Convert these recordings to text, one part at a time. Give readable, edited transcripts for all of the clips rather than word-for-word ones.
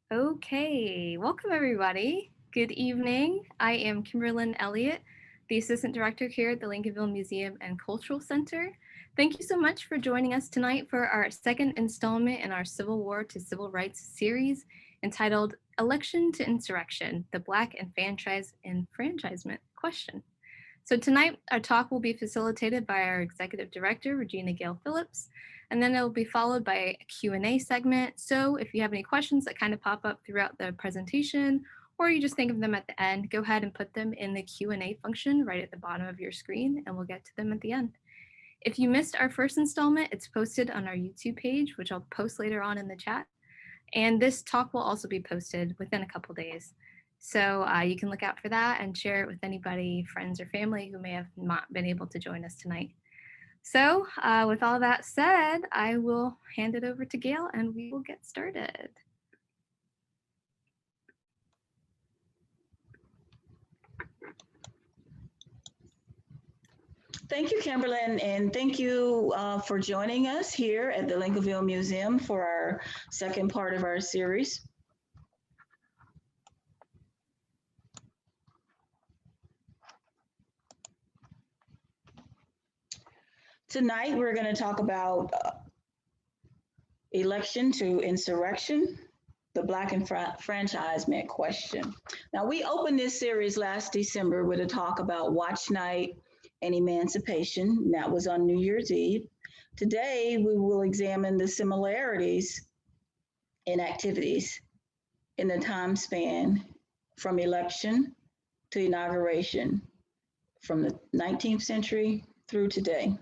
Okay, welcome everybody. Good evening. I am Kimberlyn Elliott, the Assistant Director here at the Lincolnville Museum and Cultural Center. Thank you so much for joining us tonight for our second installment in our Civil War to Civil Rights series entitled Election to Insurrection, the Black Enfranchisement Question. So tonight, our talk will be facilitated by our Executive Director, Regina Gayle Phillips, and then it will be followed by a Q&A segment. So if you have any questions that kind of pop up throughout the presentation, or you just think of them at the end, go ahead and put them in the Q&A function right at the bottom of your screen, and we'll get to them at the end. If you missed our first installment, it's posted on our YouTube page, which I'll post later on in the chat. And this talk will also be posted within a couple days. So you can look out for that and share it with anybody, friends or family who may have not been able to join us tonight. So with all that said, I will hand it over to Gayle and we will get started. Thank you, Kimberlyn, and thank you for joining us here at the Lincolnville Museum for our second part of our series. Tonight, we're going to talk about election to insurrection, the Black enfranchisement question. Now, we opened this series last December with a talk about Watch Night and Emancipation. That was on New Year's Eve. Today, we will examine the similarities in activities in the time span from election to inauguration from the 19th century through today.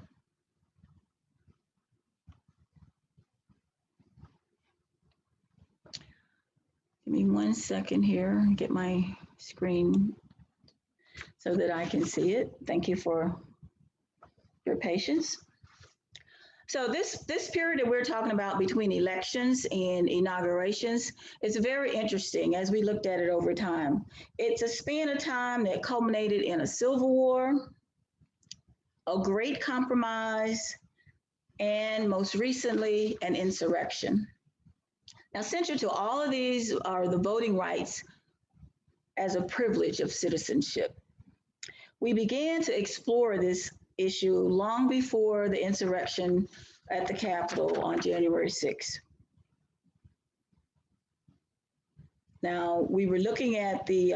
Give me 1 second here, get my screen so that I can see it. Thank you for your patience. So this period that we're talking about between elections and inaugurations is very interesting as we looked at it over time. It's a span of time that culminated in a civil war, a great compromise, and most recently, an insurrection. Now, central to all of these are the voting rights as a privilege of citizenship. We began to explore this issue long before the insurrection at the Capitol on January 6th. Now, we were looking at the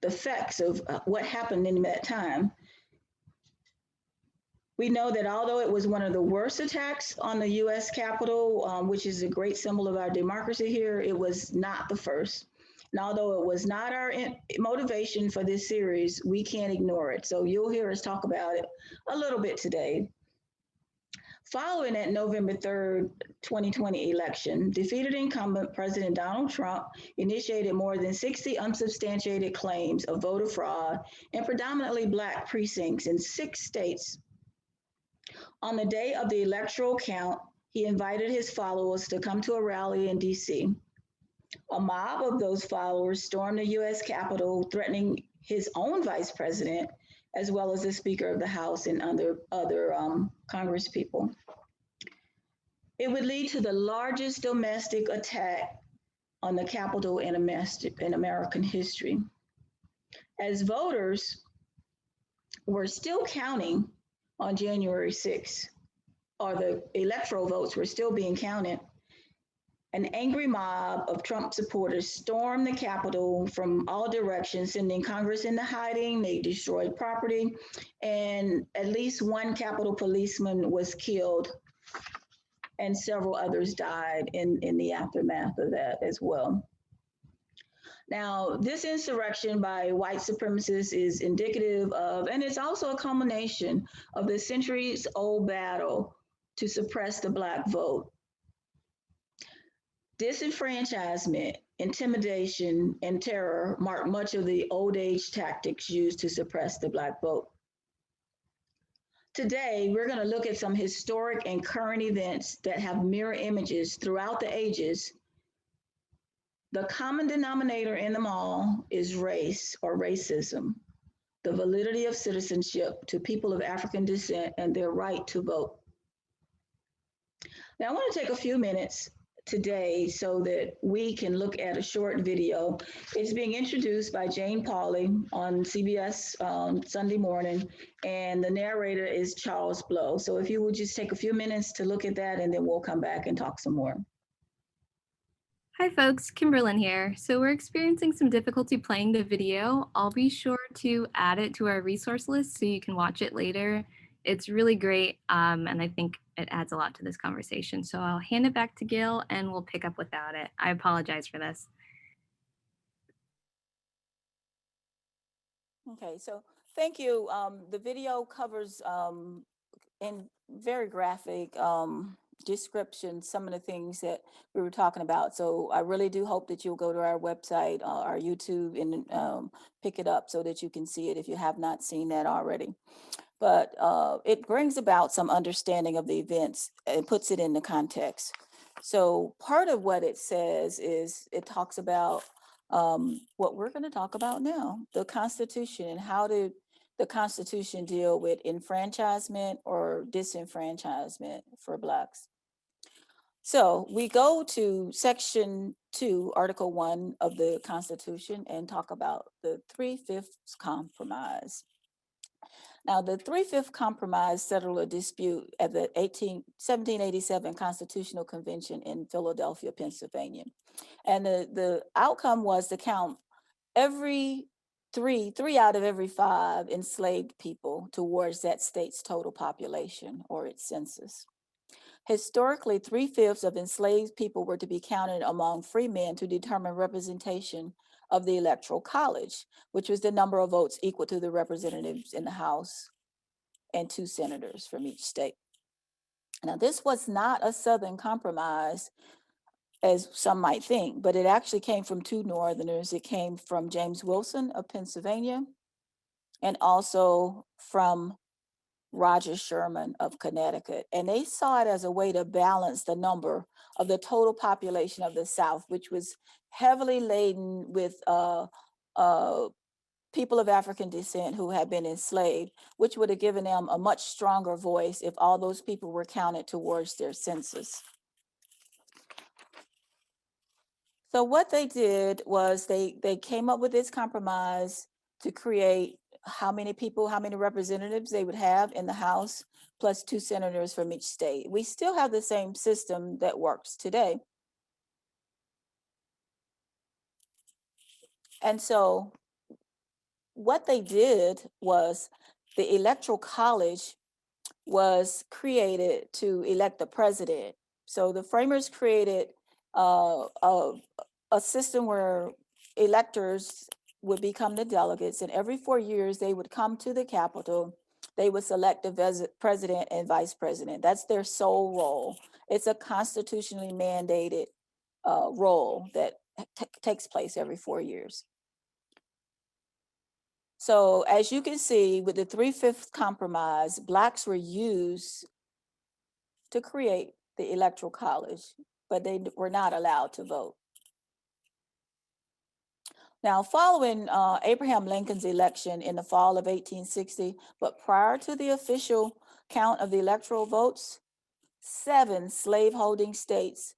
effects of what happened in that time. We know that although it was one of the worst attacks on the US Capitol, which is a great symbol of our democracy here, it was not the first. And although it was not our motivation for this series, we can't ignore it. So you'll hear us talk about it a little bit today. Following that November 3rd, 2020 election, defeated incumbent President Donald Trump initiated more than 60 unsubstantiated claims of voter fraud in predominantly Black precincts in 6 states. On the day of the electoral count, he invited his followers to come to a rally in DC. A mob of those followers stormed the US Capitol, threatening his own vice president, as well as the Speaker of the House and other Congress people. It would lead to the largest domestic attack on the Capitol in American history. As voters were still counting on January 6th, or the electoral votes were still being counted, an angry mob of Trump supporters stormed the Capitol from all directions, sending Congress into hiding. They destroyed property, and at least 1 Capitol policeman was killed, and several others died in the aftermath of that as well. Now, this insurrection by white supremacists is indicative of, and it's also a culmination of the centuries-old battle to suppress the Black vote. Disenfranchisement, intimidation, and terror mark much of the old age tactics used to suppress the Black vote. Today, we're going to look at some historic and current events that have mirror images throughout the ages. The common denominator in them all is race or racism, the validity of citizenship to people of African descent and their right to vote. Now, I want to take a few minutes today so that we can look at a short video. It's being introduced by Jane Pauley on CBS Sunday morning, and the narrator is Charles Blow. So if you would just take a few minutes to look at that, and then we'll come back and talk some more. Hi folks, Kimberlyn here. So we're experiencing some difficulty playing the video. I'll be sure to add it to our resource list so you can watch it later. It's really great, and I think it adds a lot to this conversation. So I'll hand it back to Gayle and we'll pick up without it. I apologize for this. Okay, so thank you. The video covers in very graphic description some of the things that we were talking about. So I really do hope that you'll go to our website, our YouTube, and pick it up so that you can see it if you have not seen that already. But it brings about some understanding of the events and puts it in the context. So part of what it says is it talks about what we're going to talk about now, the Constitution, and how did the Constitution deal with enfranchisement or disenfranchisement for Blacks. So we go to Section 2, Article 1 of the Constitution and talk about the 3/5 Compromise. Now, the 3/5 Compromise settled a dispute at the 1787 Constitutional Convention in Philadelphia, Pennsylvania. And the outcome was to count three out of every 5 enslaved people towards that state's total population or its census. Historically, 3/5 of enslaved people were to be counted among free men to determine representation of the Electoral College, which was the number of votes equal to the representatives in the House and 2 senators from each state. Now, this was not a Southern compromise, as some might think, but it actually came from 2 Northerners. It came from James Wilson of Pennsylvania and also from Roger Sherman of Connecticut. And they saw it as a way to balance the number of the total population of the South, which was heavily laden with people of African descent who had been enslaved, which would have given them a much stronger voice if all those people were counted towards their census. So what they did was they came up with this compromise to create how many people, how many representatives they would have in the House, plus 2 senators from each state. We still have the same system that works today. And so what they did was the Electoral College was created to elect the president. So the framers created a system where electors would become the delegates, and every 4 years they would come to the Capitol. They would select the president and vice president. That's their sole role. It's a constitutionally mandated role that takes place every 4 years. So as you can see, with the 3/5 Compromise, Blacks were used to create the Electoral College, but they were not allowed to vote. Now, following Abraham Lincoln's election in the fall of 1860, but prior to the official count of the electoral votes, 7 slaveholding states,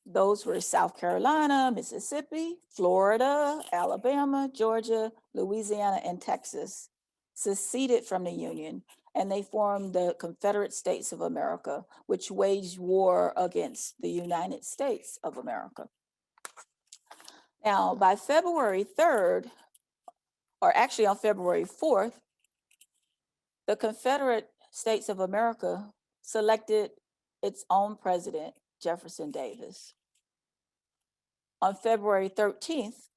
those were South Carolina, Mississippi, Florida, Alabama, Georgia, Louisiana, and Texas, seceded from the Union, and they formed the Confederate States of America, which waged war against the United States of America. Now, by February 3rd, or actually on February 4th, the Confederate States of America selected its own president, Jefferson Davis. On February 13th,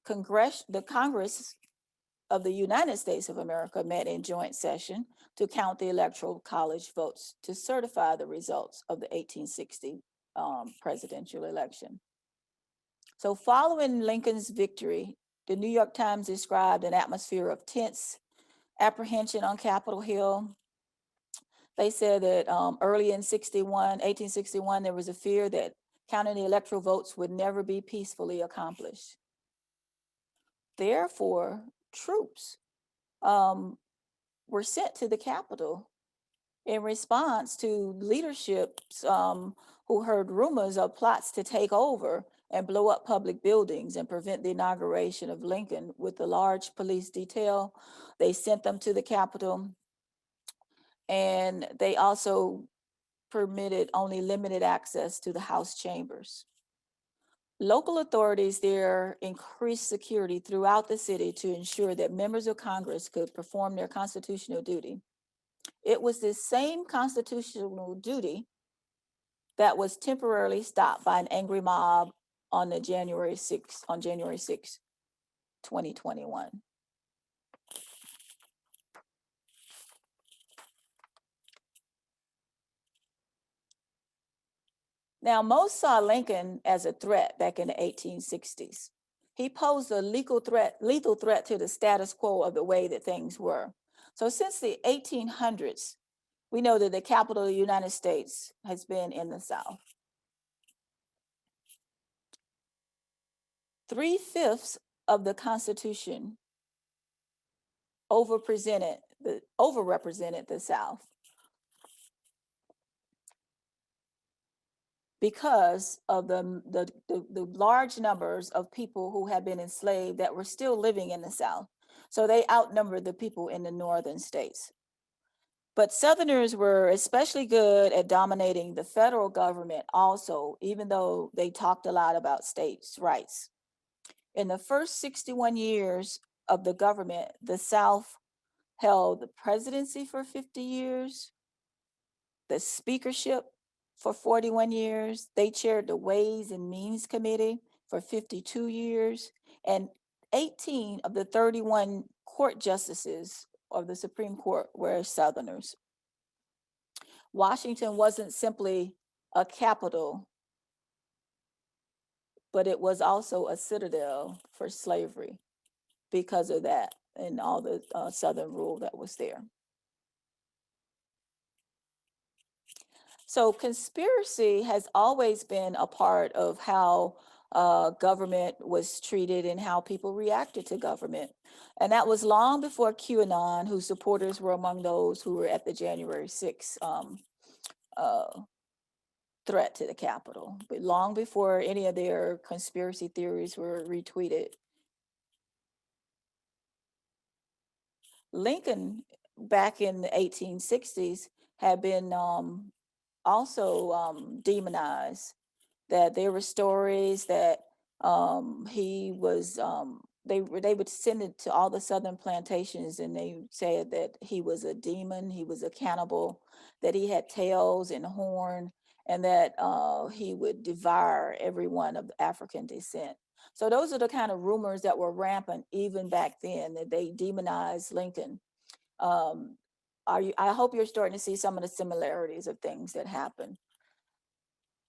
the Congress of the United States of America met in joint session to count the Electoral College votes to certify the results of the 1860 presidential election. So following Lincoln's victory, the New York Times described an atmosphere of tense apprehension on Capitol Hill. They said that early in 1861, there was a fear that counting the electoral votes would never be peacefully accomplished. Therefore, troops were sent to the Capitol in response to leadership's who heard rumors of plots to take over and blow up public buildings and prevent the inauguration of Lincoln with a large police detail. They sent them to the Capitol, and they also permitted only limited access to the House chambers. Local authorities there increased security throughout the city to ensure that members of Congress could perform their constitutional duty. It was this same constitutional duty that was temporarily stopped by an angry mob on January 6, 2021. Now, most saw Lincoln as a threat back in the 1860s. He posed a lethal threat to the status quo of the way that things were. So since the 1800s, we know that the capital of the United States has been in the South. 3/5 of the Constitution overrepresented the South because of the large numbers of people who had been enslaved that were still living in the South. So they outnumbered the people in the northern states. But Southerners were especially good at dominating the federal government also, even though they talked a lot about states' rights. In the first 61 years of the government, the South held the presidency for 50 years, the speakership for 41 years. They chaired the Ways and Means Committee for 52 years, and 18 of the 31 court justices of the Supreme Court were Southerners. Washington wasn't simply a capital, but it was also a citadel for slavery because of that and all the Southern rule that was there. So conspiracy has always been a part of how government was treated and how people reacted to government. And that was long before QAnon, whose supporters were among those who were at the January 6th threat to the Capitol, but long before any of their conspiracy theories were retweeted. Lincoln, back in the 1860s, had been also demonized. That there were stories that he was, they would send it to all the Southern plantations, and they said that he was a demon, he was a cannibal, that he had tails and horn, and that he would devour everyone of African descent. So those are the kind of rumors that were rampant even back then, that they demonized Lincoln. I hope you're starting to see some of the similarities of things that happened.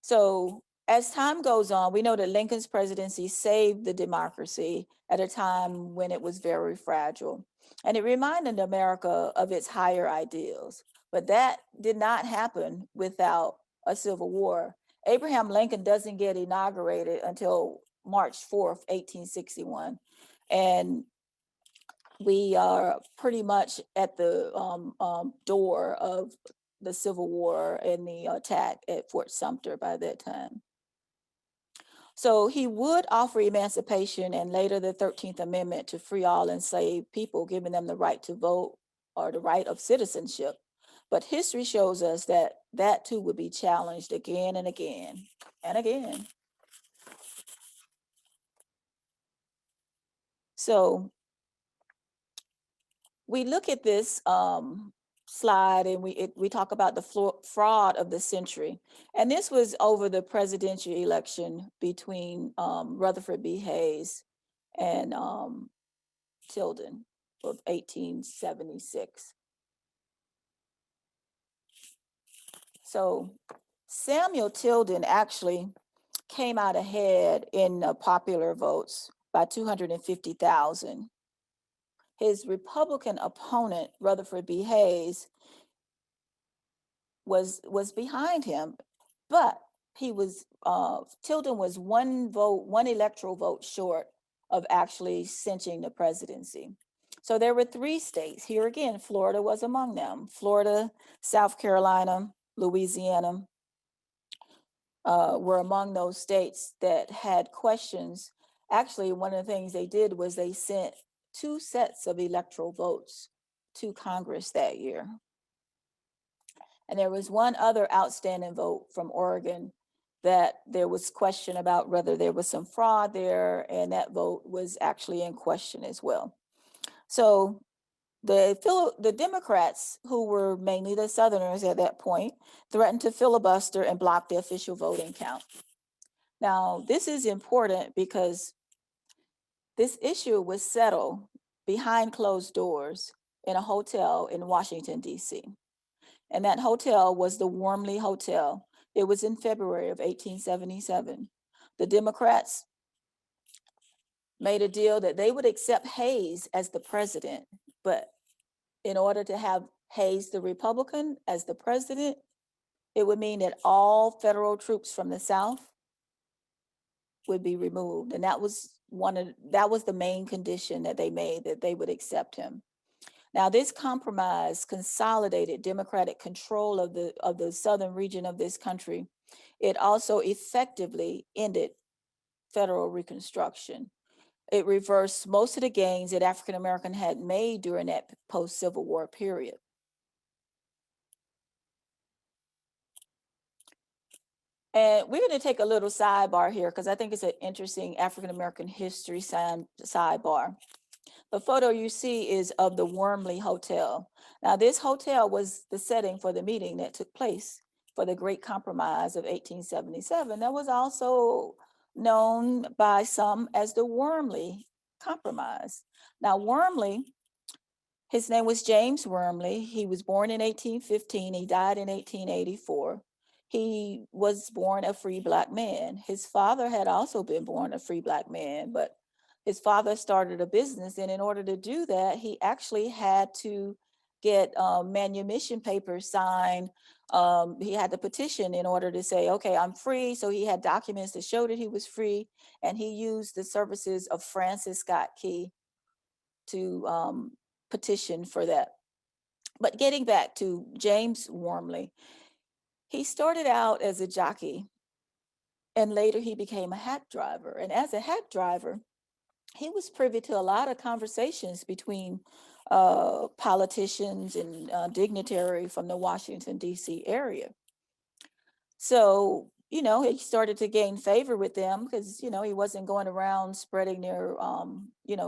So as time goes on, we know that Lincoln's presidency saved the democracy at a time when it was very fragile. And it reminded America of its higher ideals. But that did not happen without a civil war. Abraham Lincoln doesn't get inaugurated until March 4th, 1861. And we are pretty much at the door of the Civil War and the attack at Fort Sumter by that time. So he would offer emancipation and later the 13th Amendment to free all enslaved people, giving them the right to vote or the right of citizenship. But history shows us that that too would be challenged again and again and again. So we look at this slide and we talk about the fraud of the century. And this was over the presidential election between Rutherford B. Hayes and Tilden of 1876. So Samuel Tilden actually came out ahead in popular votes by 250,000. His Republican opponent, Rutherford B. Hayes, was behind him, but he was Tilden was one electoral vote short of actually cinching the presidency. So there were 3 states. Here again, Florida was among them. Florida, South Carolina, Louisiana. were among those states that had questions. Actually, one of the things they did was they sent 2 sets of electoral votes to Congress that year. And there was one other outstanding vote from Oregon that there was question about whether there was some fraud there, and that vote was actually in question as well. So the Democrats, who were mainly the Southerners at that point, threatened to filibuster and block the official voting count. Now, this is important because this issue was settled behind closed doors in a hotel in Washington, D.C. And that hotel was the Wormley Hotel. It was in February of 1877. The Democrats made a deal that they would accept Hayes as the president, but in order to have Hayes, the Republican, as the president, it would mean that all federal troops from the South would be removed. And that was the main condition that they made, that they would accept him. Now, this compromise consolidated Democratic control of the southern region of this country. It also effectively ended federal Reconstruction. It reversed most of the gains that African Americans had made during that post-Civil War period. And we're going to take a little sidebar here because I think it's an interesting African American history sidebar. The photo you see is of the Wormley Hotel. Now, this hotel was the setting for the meeting that took place for the Great Compromise of 1877. That was also known by some as the Wormley Compromise. Now, Wormley, his name was James Wormley. He was born in 1815. He died in 1884. He was born a free Black man. His father had also been born a free Black man, but his father started a business, and in order to do that, he actually had to get manumission papers signed. He had to petition in order to say, okay, I'm free. So he had documents to show that he was free, and he used the services of Francis Scott Key to petition for that. But getting back to James Wormley, he started out as a jockey, and later he became a hack driver. And as a hack driver, he was privy to a lot of conversations between politicians and dignitary from the Washington, D.C. area. So, he started to gain favor with them because, he wasn't going around spreading their,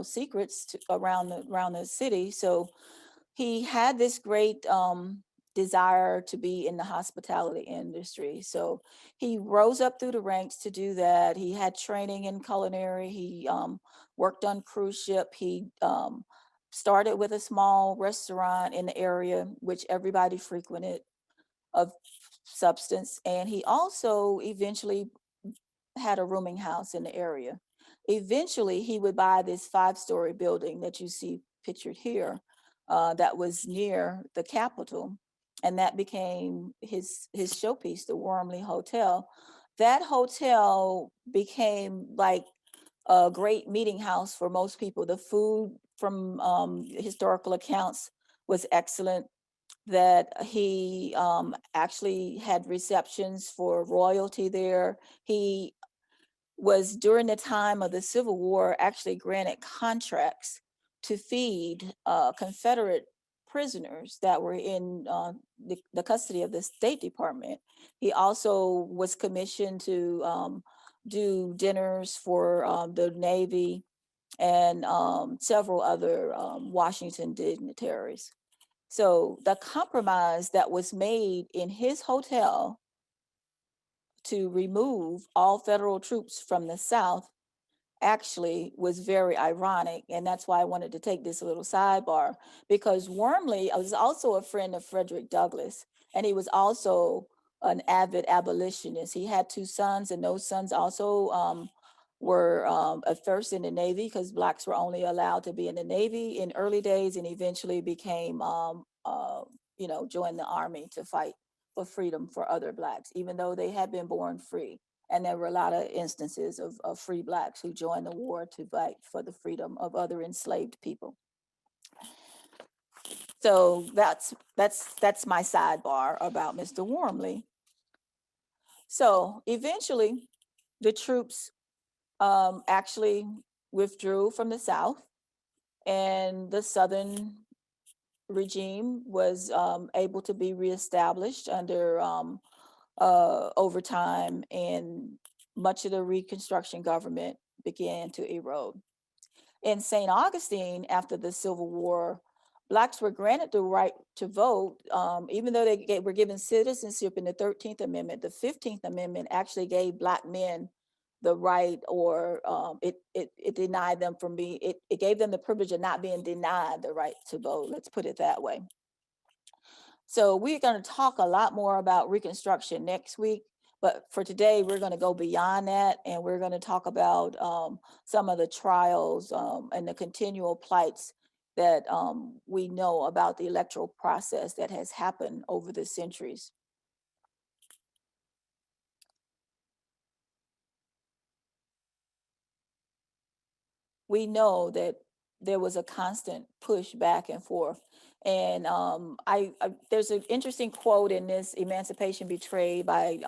secrets around the city. So he had this great desire to be in the hospitality industry. So he rose up through the ranks to do that. He had training in culinary. He worked on cruise ship. He started with a small restaurant in the area, which everybody frequented, of substance. And he also eventually had a rooming house in the area. Eventually, he would buy this 5-story building that you see pictured here that was near the Capitol. And that became his showpiece, the Wormley Hotel. That hotel became like a great meeting house for most people. The food, from historical accounts, was excellent. That he actually had receptions for royalty there. He was, during the time of the Civil War, actually granted contracts to feed Confederate prisoners that were in the custody of the State Department. He also was commissioned to do dinners for the Navy and several other Washington dignitaries. So the compromise that was made in his hotel to remove all federal troops from the South actually was very ironic. And that's why I wanted to take this little sidebar, because Wormley was also a friend of Frederick Douglass, and he was also an avid abolitionist. He had 2 sons, and those sons also were at first in the Navy, because Blacks were only allowed to be in the Navy in early days, and eventually became, joined the Army to fight for freedom for other Blacks, even though they had been born free. And there were a lot of instances of free Blacks who joined the war to fight for the freedom of other enslaved people. So that's my sidebar about Mr. Wormley. So eventually, the troops actually withdrew from the South, and the Southern regime was able to be reestablished under overtime, and much of the Reconstruction government began to erode. In St. Augustine, after the Civil War, Blacks were granted the right to vote, even though they were given citizenship in the 13th Amendment. The 15th Amendment actually gave Black men the right, or it denied them from being, it gave them the privilege of not being denied the right to vote. Let's put it that way. So we're going to talk a lot more about Reconstruction next week. But for today, we're going to go beyond that, and we're going to talk about some of the trials and the continual plights that we know about the electoral process that has happened over the centuries. We know that there was a constant push back and forth. And there's an interesting quote in this Emancipation Betrayed by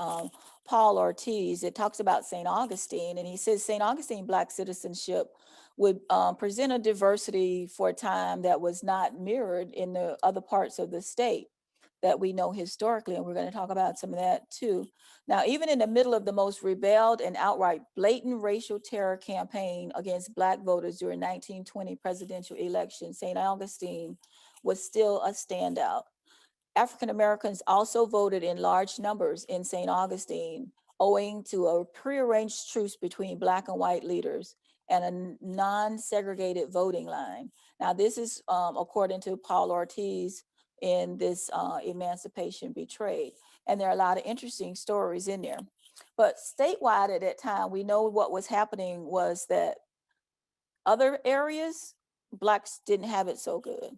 Paul Ortiz. It talks about St. Augustine, and he says St. Augustine Black citizenship would present a diversity for a time that was not mirrored in the other parts of the state that we know historically, and we're going to talk about some of that too. Now, even in the middle of the most rebelled and outright blatant racial terror campaign against Black voters during 1920 presidential election, St. Augustine was still a standout. African Americans also voted in large numbers in St. Augustine, owing to a prearranged truce between Black and white leaders and a non-segregated voting line. Now, this is according to Paul Ortiz in this Emancipation Betrayed. And there are a lot of interesting stories in there. But statewide at that time, we know what was happening was that other areas, Blacks didn't have it so good.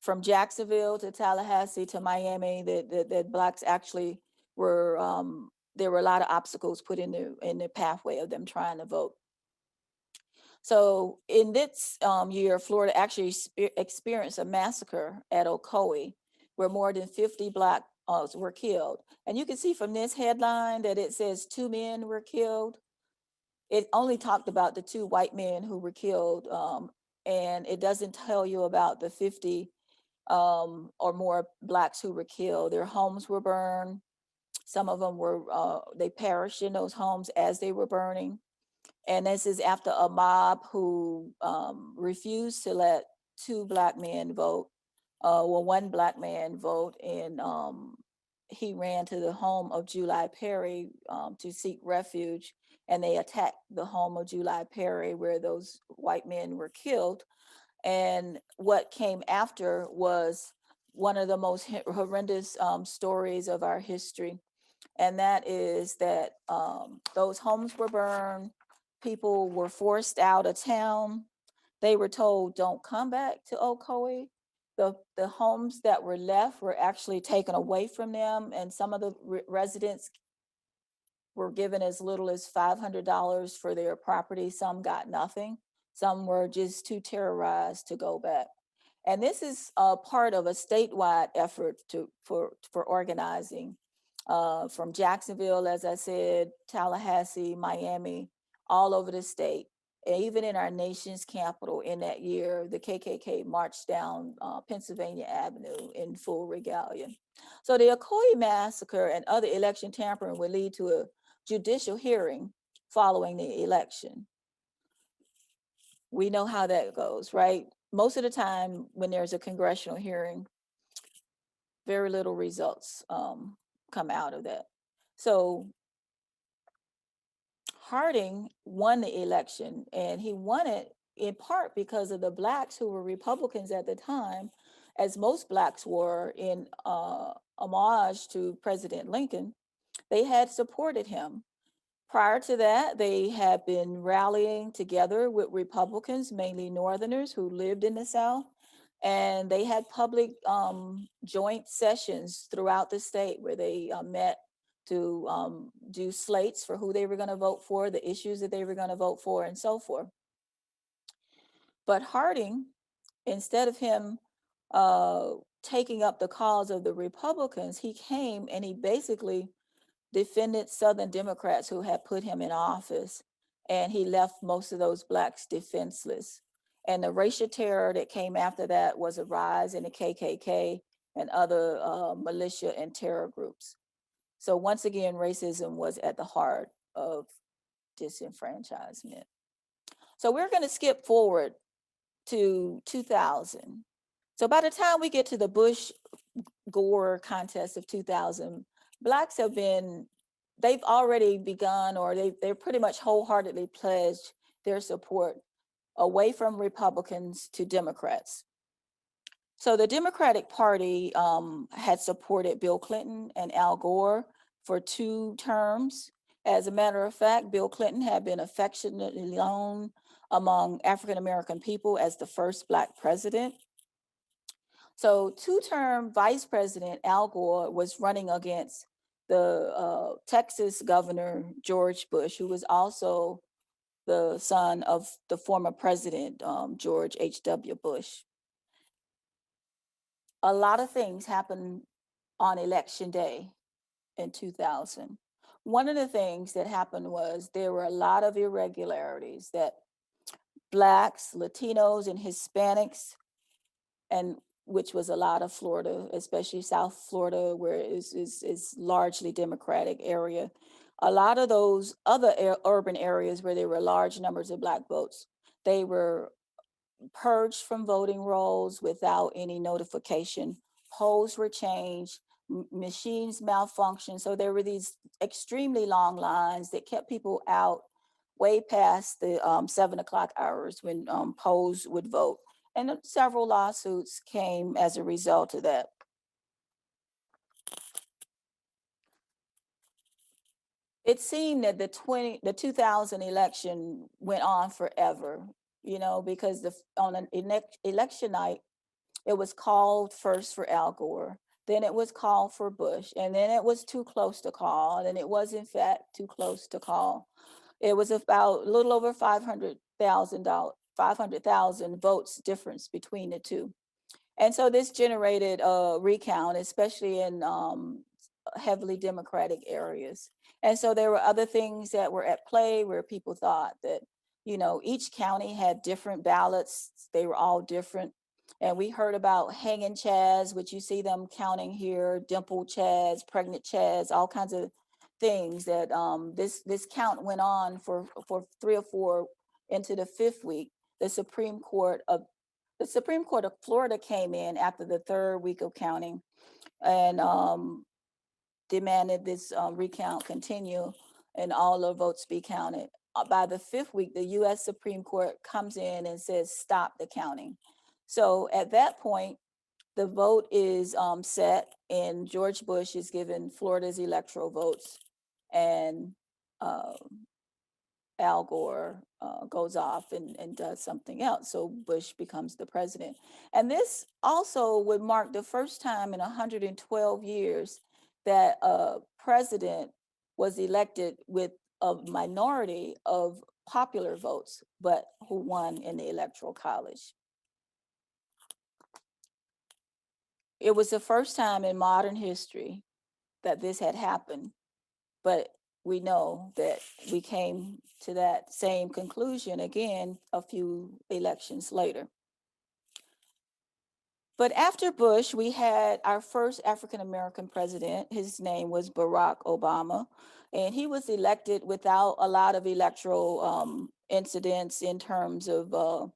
From Jacksonville to Tallahassee to Miami, that Blacks actually were, there were a lot of obstacles put in the pathway of them trying to vote. So in this year, Florida actually experienced a massacre at Ocoee, where more than 50 Black were killed. And you can see from this headline that it says 2 men were killed. It only talked about the 2 white men who were killed, and it doesn't tell you about the 50 or more Blacks who were killed. Their homes were burned. Some of them were, they perished in those homes as they were burning. And this is after a mob who refused to let 2 Black men vote. Well, 1 Black man vote, and he ran to the home of July Perry to seek refuge, and they attacked the home of July Perry where those white men were killed. And what came after was one of the most horrendous stories of our history. And that is that those homes were burned, people were forced out of town. They were told, don't come back to Ocoee. The homes that were left were actually taken away from them, and some of the residents were given as little as $500 for their property. Some got nothing. Some were just too terrorized to go back. And this is part of a statewide effort for organizing from Jacksonville, as I said, Tallahassee, Miami, all over the state. And even in our nation's capital in that year, the KKK marched down Pennsylvania Avenue in full regalia. So the Ocoee massacre and other election tampering would lead to a judicial hearing following the election. We know how that goes, right? Most of the time when there's a congressional hearing, very little results come out of that. So Harding won the election, and he won it in part because of the Blacks who were Republicans at the time, as most Blacks were, in homage to President Lincoln. They had supported him. Prior to that, they had been rallying together with Republicans, mainly Northerners who lived in the South, and they had public joint sessions throughout the state where they met to do slates for who they were going to vote for, the issues that they were going to vote for, and so forth. But Harding, instead of him taking up the cause of the Republicans, he came and he basically defended Southern Democrats who had put him in office, and he left most of those blacks defenseless. And the racial terror that came after that was a rise in the KKK and other militia and terror groups. So once again, racism was at the heart of disenfranchisement. So we're going to skip forward to 2000. So by the time we get to the Bush-Gore contest of 2000, blacks they've already begun, or they're pretty much wholeheartedly pledged their support away from Republicans to Democrats. So the Democratic Party had supported Bill Clinton and Al Gore for 2 terms. As a matter of fact, Bill Clinton had been affectionately known among African-American people as the first Black president. So 2-term Vice President Al Gore was running against the Texas Governor George Bush, who was also the son of the former president, George H.W. Bush. A lot of things happened on election day in 2000. One of the things that happened was there were a lot of irregularities that Blacks, Latinos, and Hispanics, and which was a lot of Florida, especially South Florida, where it is largely Democratic area. A lot of those other urban areas where there were large numbers of Black votes, they were purged from voting rolls without any notification. Polls were changed, machines malfunctioned. So there were these extremely long lines that kept people out way past the 7 o'clock hours when polls would vote. And several lawsuits came as a result of that. It seemed that the 2000 election went on forever, because on an election night, it was called first for Al Gore, then it was called for Bush, and then it was too close to call, and it was in fact too close to call. It was about a little over 500,000 votes difference between the two. And so this generated a recount, especially in heavily Democratic areas. And so there were other things that were at play where people thought that, each county had different ballots. They were all different. And we heard about hanging chads, which you see them counting here, dimpled chads, pregnant chads, all kinds of things that this count went on for 3 or 4 into the 5th week. The Supreme Court of Florida came in after the 3rd week of counting and demanded this recount continue and all the votes be counted. By the 5th week, the U.S. Supreme Court comes in and says, stop the counting. So at that point, the vote is set and George Bush is given Florida's electoral votes, and Al Gore goes off and does something else. So Bush becomes the president. And this also would mark the first time in 112 years that a president was elected with a minority of popular votes, but who won in the Electoral College. It was the first time in modern history that this had happened, but we know that we came to that same conclusion again a few elections later. But after Bush, we had our first African-American president. His name was Barack Obama, and he was elected without a lot of electoral incidents in terms of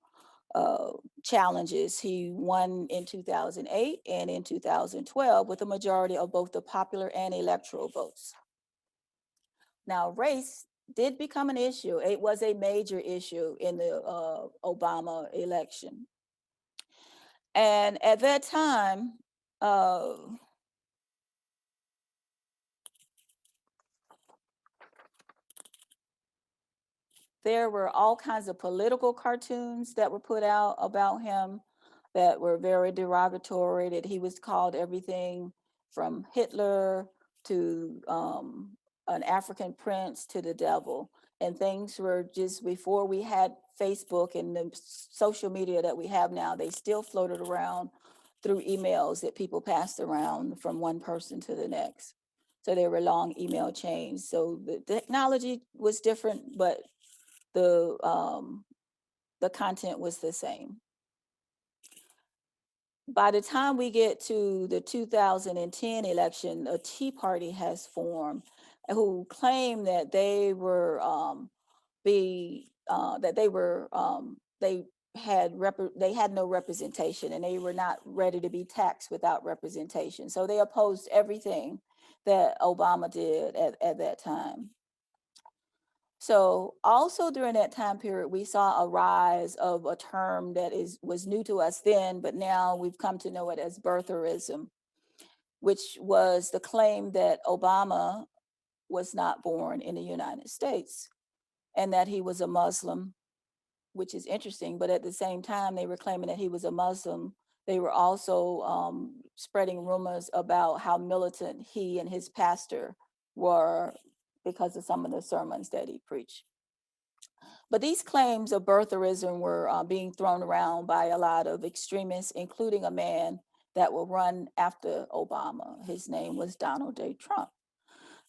challenges. He won in 2008 and in 2012 with a majority of both the popular and electoral votes. Now, race did become an issue. It was a major issue in the Obama election. And at that time, there were all kinds of political cartoons that were put out about him that were very derogatory, that he was called everything from Hitler to an African prince to the devil. And things were just, before we had Facebook and the social media that we have now, they still floated around through emails that people passed around from one person to the next. So there were long email chains. So the technology was different, but the content was the same. By the time we get to the 2010 election, a Tea Party has formed who claim that they were they had no representation, and they were not ready to be taxed without representation. So they opposed everything that Obama did at that time. So also during that time period, we saw a rise of a term that was new to us then, but now we've come to know it as birtherism, which was the claim that Obama was not born in the United States and that he was a Muslim, which is interesting. But at the same time, they were claiming that he was a Muslim. They were also spreading rumors about how militant he and his pastor were because of some of the sermons that he preached. But these claims of birtherism were being thrown around by a lot of extremists, including a man that will run after Obama. His name was Donald J. Trump.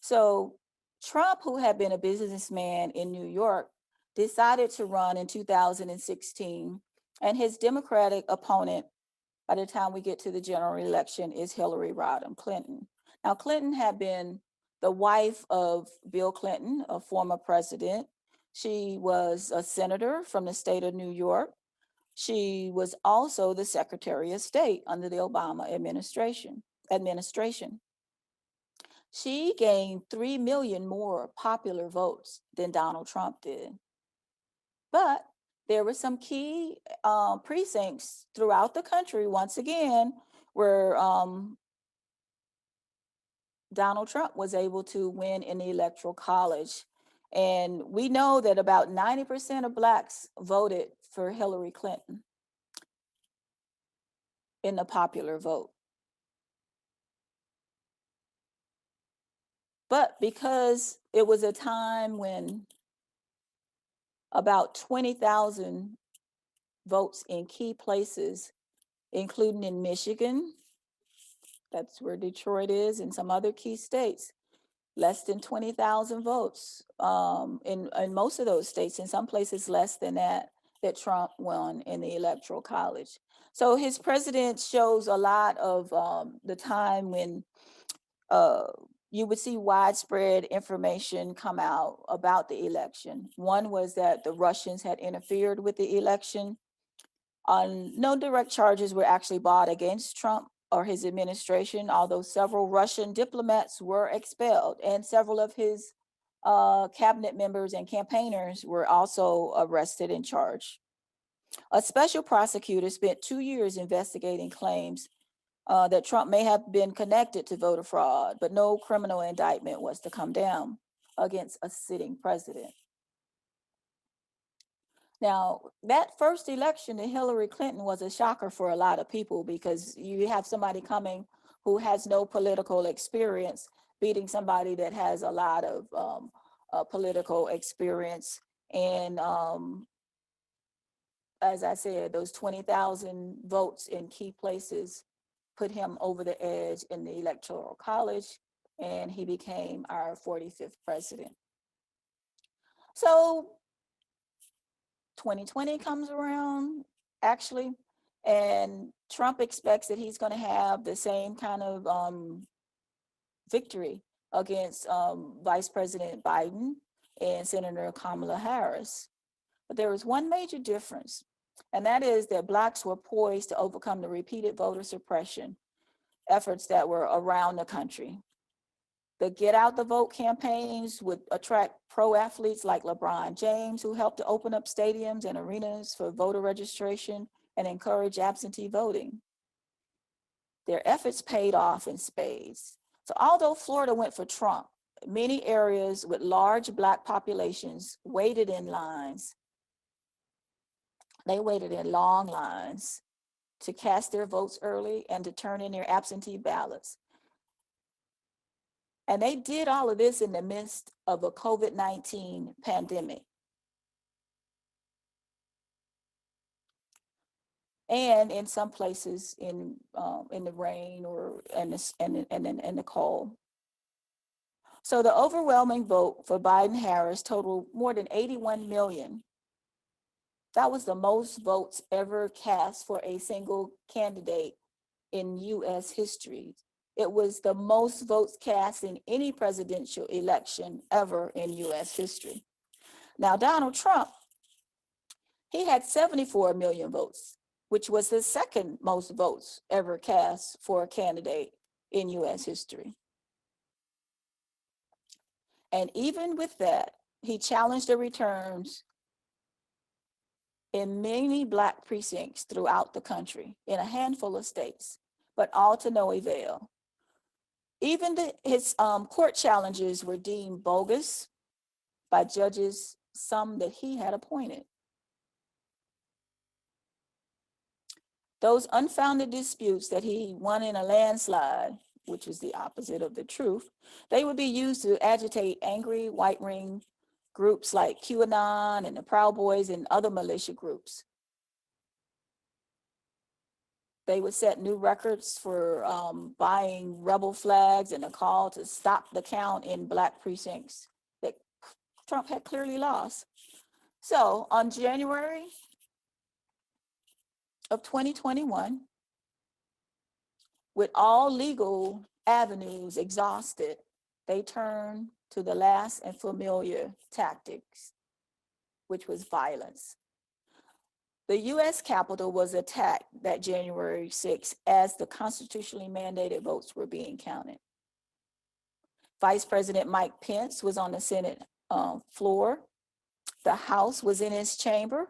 So Trump, who had been a businessman in New York, decided to run in 2016, and his Democratic opponent, by the time we get to the general election, is Hillary Rodham Clinton. Now, Clinton had been the wife of Bill Clinton, a former president. She was a senator from the state of New York. She was also the Secretary of State under the Obama administration. She gained 3 million more popular votes than Donald Trump did. But there were some key precincts throughout the country, once again, where Donald Trump was able to win in the Electoral College. And we know that about 90% of Blacks voted for Hillary Clinton in the popular vote. But because it was a time when about 20,000 votes in key places, including in Michigan, that's where Detroit is, and some other key states, less than 20,000 votes in most of those states, in some places less than that Trump won in the Electoral College. So his president shows a lot of the time when you would see widespread information come out about the election. One was that the Russians had interfered with the election. No direct charges were actually brought against Trump or his administration, although several Russian diplomats were expelled, and several of his cabinet members and campaigners were also arrested and charged. A special prosecutor spent 2 years investigating claims that Trump may have been connected to voter fraud, but no criminal indictment was to come down against a sitting president. Now, that first election to Hillary Clinton was a shocker for a lot of people, because you have somebody coming who has no political experience beating somebody that has a lot of political experience. And as I said, those 20,000 votes in key places put him over the edge in the Electoral College, and he became our 45th president. So 2020 comes around, actually, and Trump expects that he's going to have the same kind of victory against Vice President Biden and Senator Kamala Harris. But there was one major difference, and that is that Blacks were poised to overcome the repeated voter suppression efforts that were around the country. The Get Out the Vote campaigns would attract pro athletes like LeBron James, who helped to open up stadiums and arenas for voter registration and encourage absentee voting. Their efforts paid off in spades. So although Florida went for Trump, many areas with large Black populations waited in lines. They waited in long lines to cast their votes early and to turn in their absentee ballots. And they did all of this in the midst of a COVID-19 pandemic. And in some places in the rain or in the cold. So the overwhelming vote for Biden-Harris totaled more than 81 million. That was the most votes ever cast for a single candidate in US history. It was the most votes cast in any presidential election ever in US history. Now, Donald Trump, he had 74 million votes, which was the second most votes ever cast for a candidate in US history. And even with that, he challenged the returns in many Black precincts throughout the country, in a handful of states, but all to no avail. Even his court challenges were deemed bogus by judges, some that he had appointed. Those unfounded disputes that he won in a landslide, which is the opposite of the truth, they would be used to agitate angry white ring groups like QAnon and the Proud Boys and other militia groups. They would set new records for buying rebel flags and a call to stop the count in Black precincts that Trump had clearly lost. So on January of 2021, with all legal avenues exhausted, they turned to the last and familiar tactics, which was violence. The US Capitol was attacked that January 6th as the constitutionally mandated votes were being counted. Vice President Mike Pence was on the Senate floor. The House was in his chamber,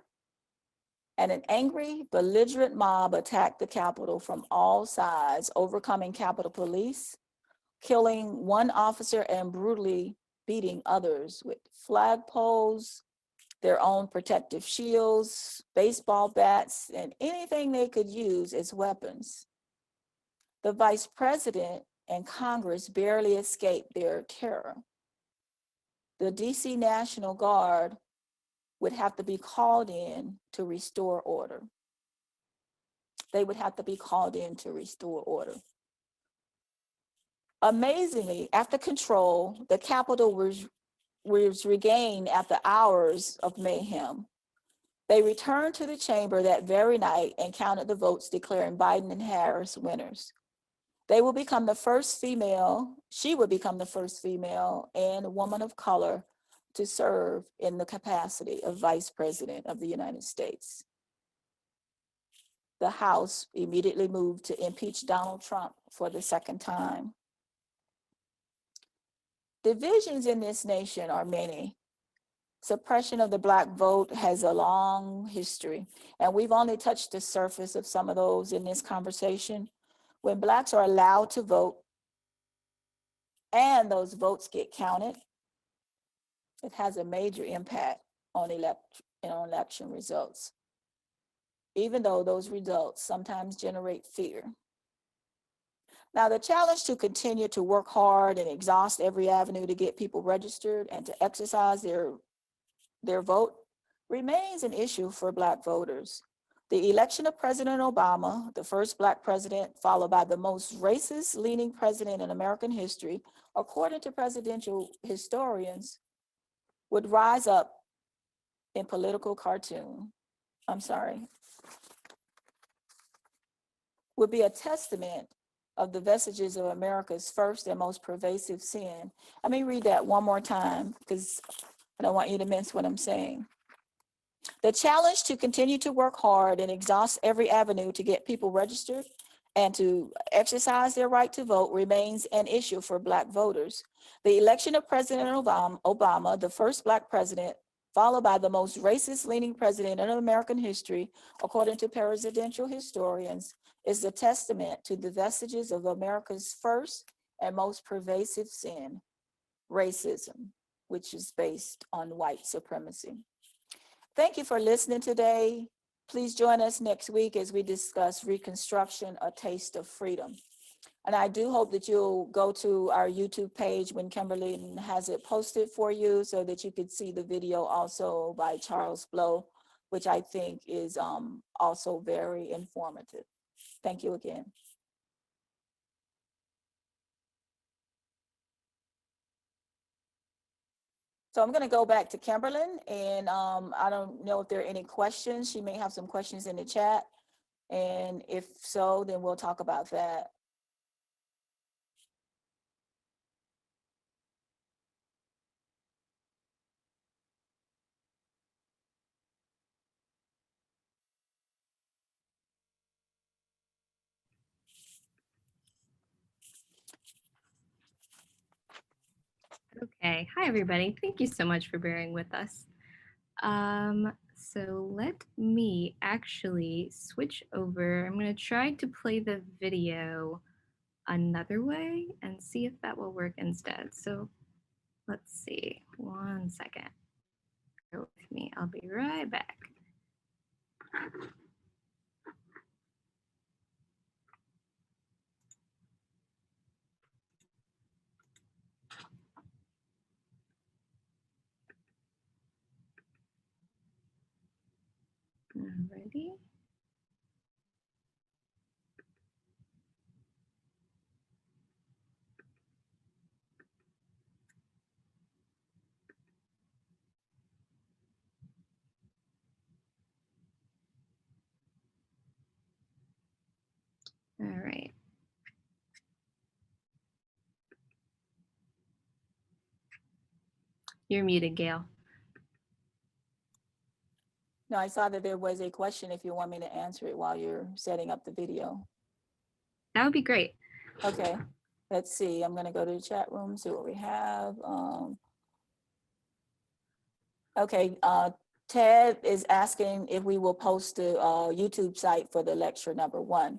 and an angry, belligerent mob attacked the Capitol from all sides, overcoming Capitol Police, killing one officer and brutally beating others with flagpoles, their own protective shields, baseball bats, and anything they could use as weapons. The Vice President and Congress barely escaped their terror. The DC National Guard would have to be called in to restore order. They would have to be called in to restore order. Amazingly, after control, the Capitol was regained after hours of mayhem. They returned to the chamber that very night and counted the votes, declaring Biden and Harris winners. They will become the first female, she would become the first female and woman of color to serve in the capacity of Vice President of the United States. The House immediately moved to impeach Donald Trump for the second time. Divisions in this nation are many. Suppression of the Black vote has a long history, and we've only touched the surface of some of those in this conversation. When Blacks are allowed to vote and those votes get counted, it has a major impact on election results, even though those results sometimes generate fear. Now, the challenge to continue to work hard and exhaust every avenue to get people registered and to exercise their vote remains an issue for Black voters. The election of President Obama, the first Black president, followed by the most racist-leaning president in American history, according to presidential historians, would rise up in political cartoon. Would be a testament of the vestiges of America's first and most pervasive sin. Let me read that one more time because I don't want you to miss what I'm saying. The challenge to continue to work hard and exhaust every avenue to get people registered and to exercise their right to vote remains an issue for Black voters. The election of President Obama, the first Black president, followed by the most racist-leaning president in American history, according to presidential historians, is a testament to the vestiges of America's first and most pervasive sin, racism, which is based on white supremacy. Thank you for listening today. Please join us next week as we discuss Reconstruction, A Taste of Freedom. And I do hope that you'll go to our YouTube page when Kimberlyn has it posted for you so that you could see the video also by Charles Blow, which I think is also very informative. Thank you again. So I'm going to go back to Kimberlyn, and I don't know if there are any questions. She may have some questions in the chat. And if so, then we'll talk about that. Okay, hi everybody. Thank you so much for bearing with us. So let me actually switch over. I'm going to try to play the video another way and see if that will work instead. So let's see. 1 second. Bear with me. I'll be right back. Alrighty. All right. You're muted, Gayle. No, I saw that there was a question if you want me to answer it while you're setting up the video. That would be great. Okay, let's see. I'm going to go to the chat room, see what we have. Okay, Ted is asking if we will post the YouTube site for the lecture number 1.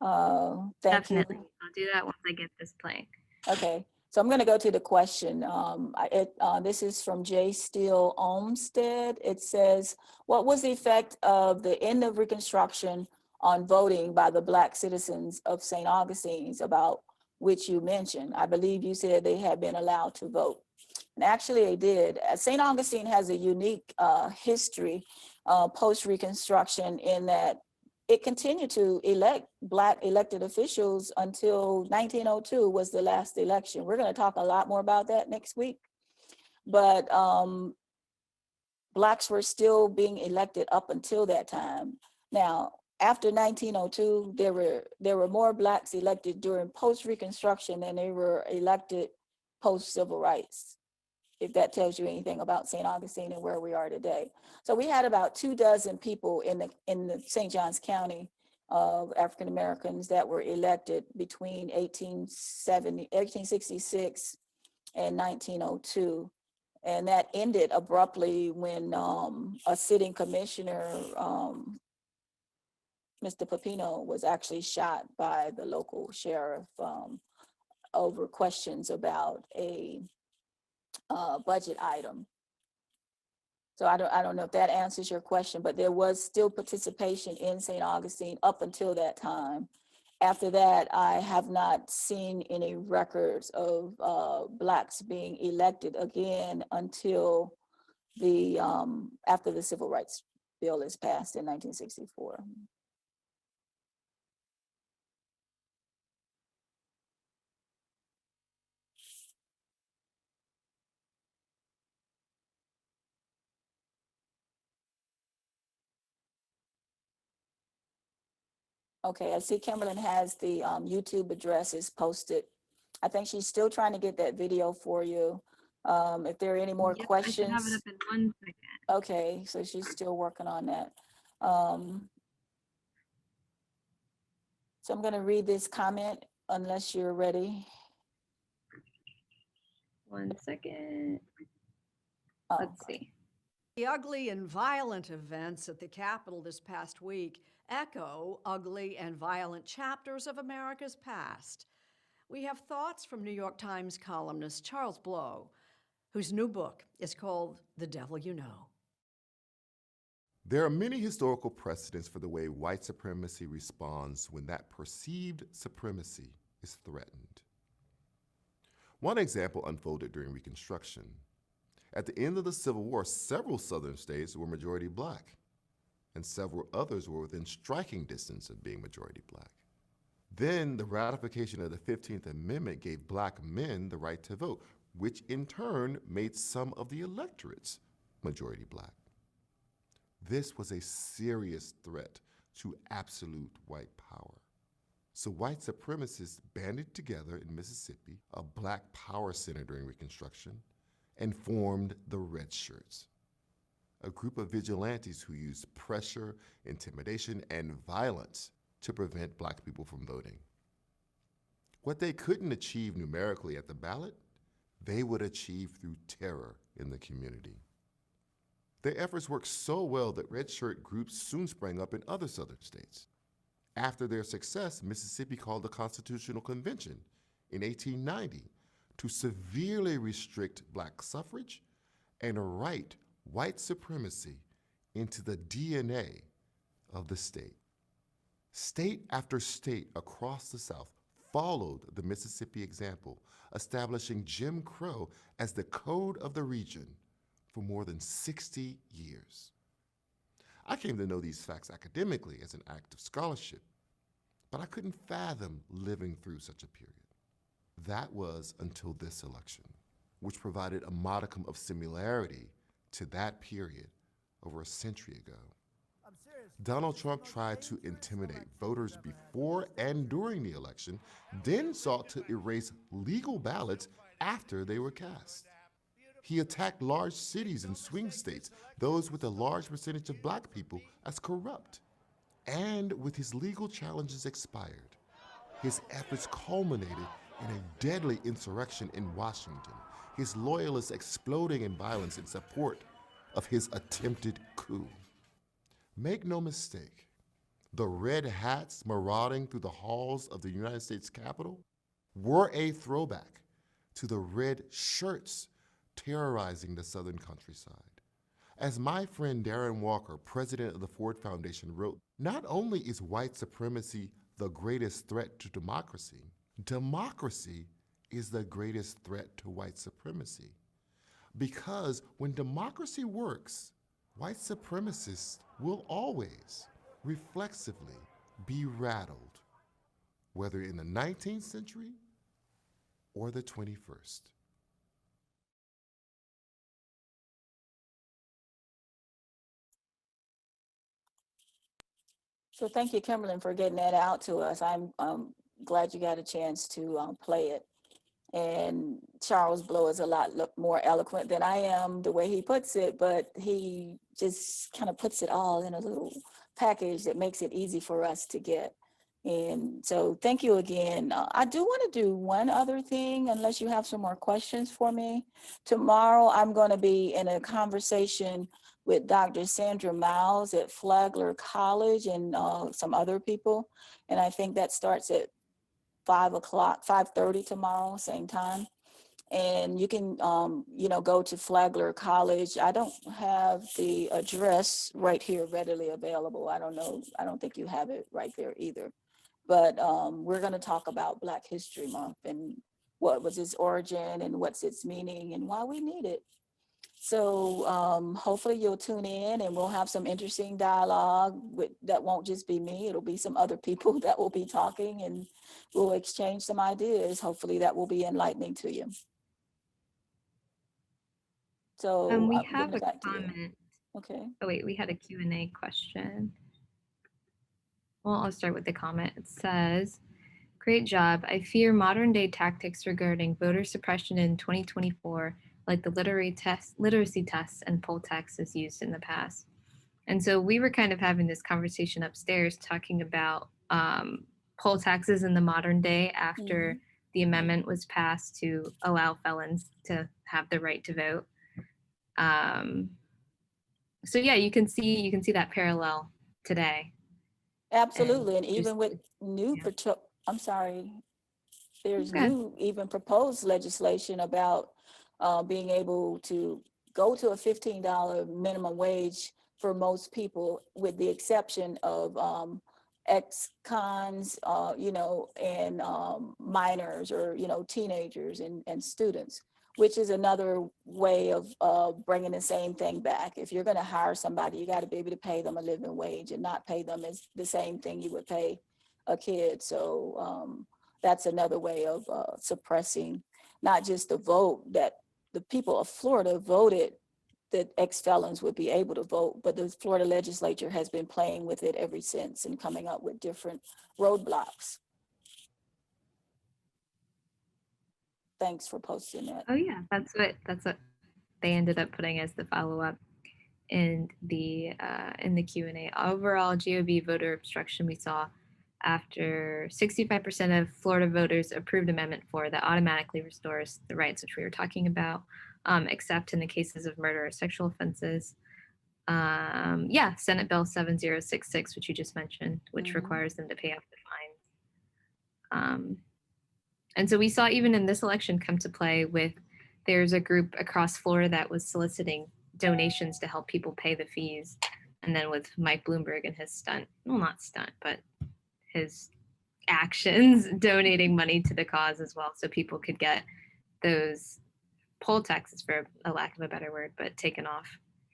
Thank you. Definitely. I'll do that once I get this playing. Okay, so I'm going to go to the question. This is from J. Steele Olmsted. It says, what was the effect of the end of Reconstruction on voting by the Black citizens of St. Augustine's, about which you mentioned? I believe you said they had been allowed to vote. And actually they did. St. Augustine has a unique history post-Reconstruction, in that it continued to elect Black elected officials until 1902 was the last election. We're going to talk a lot more about that next week. But Blacks were still being elected up until that time. Now, after 1902, there were more Blacks elected during post-Reconstruction than they were elected post-civil rights, if that tells you anything about St. Augustine and where we are today. So we had about 24 people in the St. Johns County of African Americans that were elected between 1866 and 1902. And that ended abruptly when a sitting commissioner, Mr. Pepino, was actually shot by the local sheriff over questions about a budget item. So I don't know if that answers your question, but there was still participation in St. Augustine up until that time. After that, I have not seen any records of Blacks being elected again until the after the Civil Rights Bill is passed in 1964. Okay, I see Kimberlyn has the YouTube addresses posted. I think she's still trying to get that video for you. If there are any more questions. I should have it up in 1 second. Okay, so she's still working on that. So I'm going to read this comment unless you're ready. 1 second. Oh. Let's see. The ugly and violent events at the Capitol this past week echo ugly and violent chapters of America's past. We have thoughts from New York Times columnist Charles Blow, whose new book is called The Devil You Know. There are many historical precedents for the way white supremacy responds when that perceived supremacy is threatened. One example unfolded during Reconstruction. At the end of the Civil War, several Southern states were majority Black, and several others were within striking distance of being majority Black. Then the ratification of the 15th Amendment gave Black men the right to vote, which in turn made some of the electorates majority black. This was a serious threat to absolute white power. So white supremacists banded together in Mississippi, a black power center during Reconstruction, and formed the Red Shirts, a group of vigilantes who used pressure, intimidation, and violence to prevent black people from voting. What they couldn't achieve numerically at the ballot, they would achieve through terror in the community. Their efforts worked so well that red shirt groups soon sprang up in other southern states. After their success, Mississippi called a constitutional convention in 1890 to severely restrict black suffrage and write white supremacy into the DNA of the state. State after state across the South followed the Mississippi example, establishing Jim Crow as the code of the region for more than 60 years. I came to know these facts academically as an act of scholarship, but I couldn't fathom living through such a period. That was until this election, which provided a modicum of similarity to that period over a century ago. Donald Trump tried to intimidate voters before and during the election, then sought to erase legal ballots after they were cast. He attacked large cities and swing states, those with a large percentage of black people, as corrupt. And with his legal challenges expired, his efforts culminated in a deadly insurrection in Washington, his loyalists exploding in violence in support of his attempted coup. Make no mistake, the red hats marauding through the halls of the United States Capitol were a throwback to the red shirts terrorizing the southern countryside. As my friend Darren Walker, president of the Ford Foundation, wrote, not only is white supremacy the greatest threat to democracy, democracy is the greatest threat to white supremacy. Because when democracy works, white supremacists will always, reflexively, be rattled, whether in the 19th century or the 21st. So thank you, Kimberlyn, for getting that out to us. I'm glad you got a chance to play it. And Charles Blow is a lot more eloquent than I am the way he puts it, but he just kind of puts it all in a little package that makes it easy for us to get. And so thank you again. I do want to do one other thing, unless you have some more questions for me. Tomorrow, I'm going to be in a conversation with Dr. Sandra Miles at Flagler College and some other people. And I think that starts at 5:30 tomorrow, same time. And you can, go to Flagler College. I don't have the address right here readily available. I don't know. I don't think you have it right there either. But we're going to talk about Black History Month and what was its origin and what's its meaning and why we need it. So hopefully you'll tune in and we'll have some interesting dialogue that won't just be me. It'll be some other people that will be talking and we'll exchange some ideas. Hopefully that will be enlightening to you. So we I'm have giving it a back to you. comment. Okay. Oh wait, we had a Q&A question. Well, I'll start with the comment. It says, great job. I fear modern day tactics regarding voter suppression in 2024, like the literacy tests and poll taxes used in the past. And so we were kind of having this conversation upstairs talking about poll taxes in the modern day after the amendment was passed to allow felons to have the right to vote. So yeah, you can see that parallel today. Absolutely. And even with new, there's new even proposed legislation about being able to go to a $15 minimum wage for most people, with the exception of ex-cons, and minors or, teenagers and students, which is another way of bringing the same thing back. If you're going to hire somebody, you got to be able to pay them a living wage and not pay them as the same thing you would pay a kid. So that's another way of suppressing not just the vote, that the people of Florida voted that ex-felons would be able to vote, but the Florida legislature has been playing with it ever since and coming up with different roadblocks. Thanks for posting that. Oh yeah, that's what they ended up putting as the follow-up in the Q&A. Overall, GOP voter obstruction we saw after 65% of Florida voters approved Amendment 4 that automatically restores the rights which we were talking about, except in the cases of murder or sexual offenses. Senate Bill 7066, which you just mentioned, which requires them to pay off the fines. And so we saw even in this election come to play with, there's a group across Florida that was soliciting donations to help people pay the fees. And then with Mike Bloomberg and his not stunt, but his actions donating money to the cause as well, so people could get those poll taxes, for a lack of a better word, but taken off.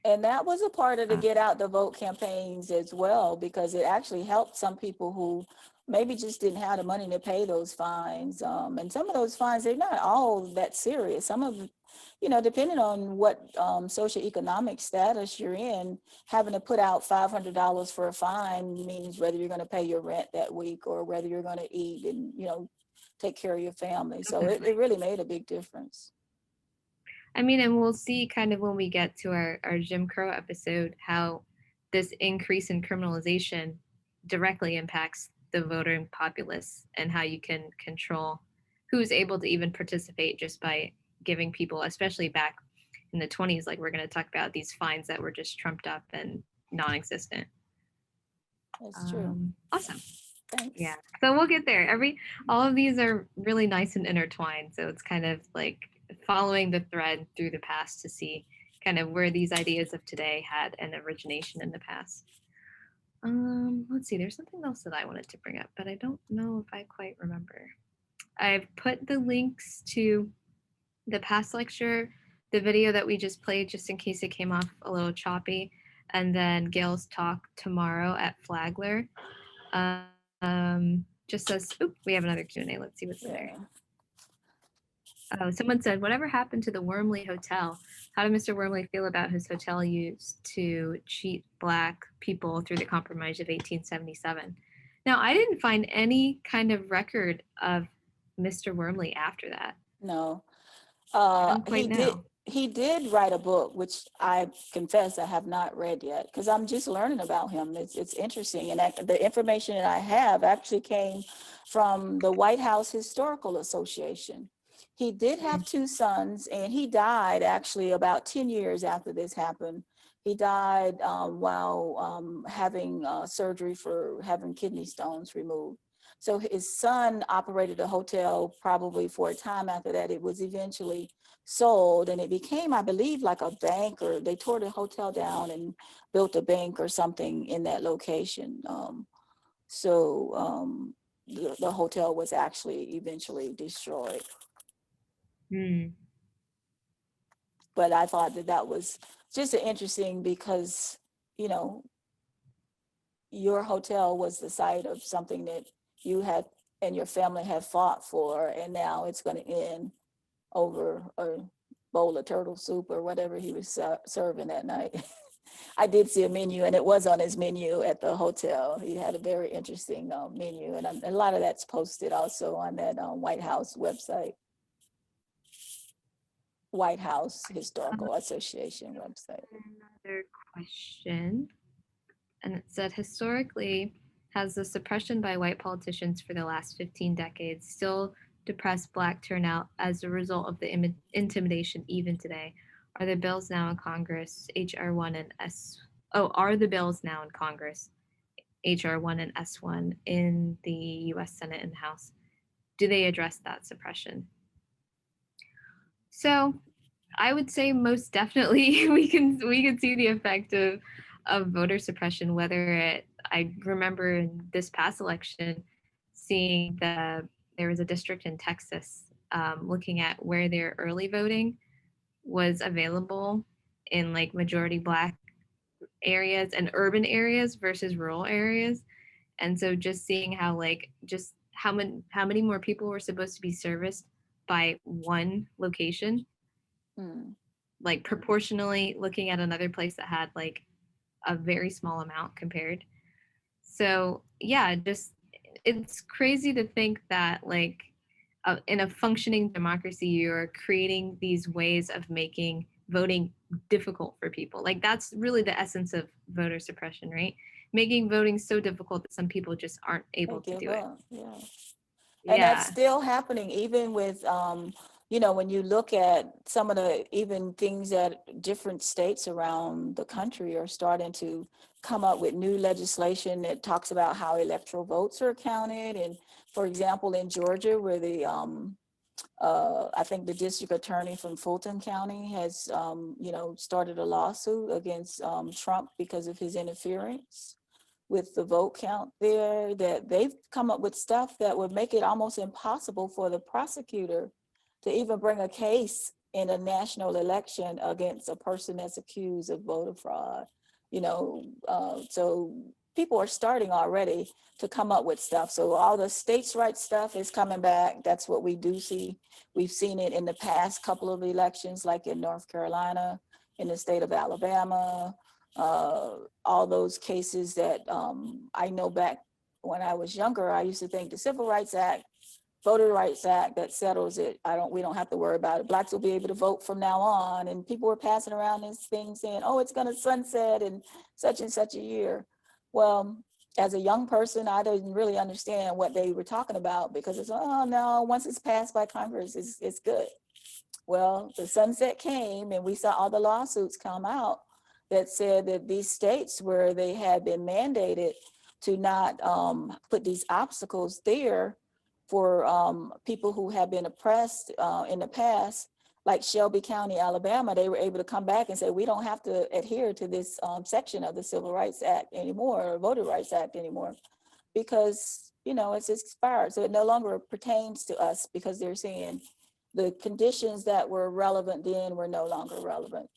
And that was a part of the get out the vote campaigns as well, because it actually helped some people who maybe just didn't have the money to pay those fines. And some of those fines, they're not all that serious. Some of, depending on what socioeconomic status you're in, having to put out $500 for a fine means whether you're going to pay your rent that week or whether you're going to eat and, take care of your family. So it really made a big difference. I mean, and we'll see kind of when we get to our Jim Crow episode, how this increase in criminalization directly impacts the voting populace and how you can control who's able to even participate just by giving people, especially back in the 20s, like we're going to talk about, these fines that were just trumped up and non-existent. That's true. Awesome. Thanks. Yeah. So we'll get there. All of these are really nice and intertwined. So it's kind of like following the thread through the past to see kind of where these ideas of today had an origination in the past. Let's see, there's something else that I wanted to bring up, but I don't know if I quite remember. I've put the links to the past lecture, the video that we just played, just in case it came off a little choppy, and then Gayle's talk tomorrow at Flagler. Just says, we have another Q&A. Let's see what's in there. Oh, someone said, whatever happened to the Wormley Hotel? How did Mr. Wormley feel about his hotel used to cheat Black people through the Compromise of 1877? Now, I didn't find any kind of record of Mr. Wormley after that. No. He did write a book, which I confess I have not read yet, because I'm just learning about him. It's interesting. And the information that I have actually came from the White House Historical Association. He did have two sons, and he died actually about 10 years after this happened. He died while having surgery for having kidney stones removed. So his son operated a hotel probably for a time after that. It was eventually sold, and it became, I believe, like a bank, or they tore the hotel down and built a bank or something in that location. The hotel was actually eventually destroyed. But I thought that was just interesting because, your hotel was the site of something that you had and your family had fought for, and now it's going to end over a bowl of turtle soup or whatever he was serving that night. I did see a menu, and it was on his menu at the hotel. He had a very interesting menu, and a lot of that's posted also on that White House website. White House Historical Association website. Another question, and it said, historically, has the suppression by white politicians for the last 15 decades still depressed Black turnout as a result of the intimidation even today? Are the bills now in Congress, HR 1 and are the bills now in Congress, HR 1 and S1 in the US Senate and House? Do they address that suppression? So I would say most definitely we can see the effect of voter suppression, I remember in this past election seeing there was a district in Texas looking at where their early voting was available in like majority Black areas and urban areas versus rural areas. And so just seeing how how many more people were supposed to be serviced by one location, like proportionally looking at another place that had like a very small amount compared. So yeah, just it's crazy to think that like in a functioning democracy, you're creating these ways of making voting difficult for people. Like that's really the essence of voter suppression, right? Making voting so difficult that some people just aren't able to give do it. up. Yeah. And that's Yeah. still happening even with, when you look at some of the even things that different states around the country are starting to come up with new legislation that talks about how electoral votes are counted. And for example, in Georgia, where I think the district attorney from Fulton County has, started a lawsuit against Trump because of his interference with the vote count there, that they've come up with stuff that would make it almost impossible for the prosecutor to even bring a case in a national election against a person that's accused of voter fraud. So people are starting already to come up with stuff. So all the states' rights stuff is coming back. That's what we do see. We've seen it in the past couple of elections, like in North Carolina, in the state of Alabama, all those cases that I know back when I was younger, I used to think the Civil Rights Act, Voter Rights Act, that settles it. We don't have to worry about it. Blacks will be able to vote from now on. And people were passing around this thing saying, oh, it's gonna sunset in such and such a year. Well, as a young person, I didn't really understand what they were talking about because it's, oh no, once it's passed by Congress, it's good. Well, the sunset came and we saw all the lawsuits come out that said that these states where they had been mandated to not put these obstacles there for people who have been oppressed in the past, like Shelby County, Alabama, they were able to come back and say, we don't have to adhere to this section of the Civil Rights Act anymore, or Voter Rights Act anymore, because, it's expired. So it no longer pertains to us because they're saying the conditions that were relevant then were no longer relevant.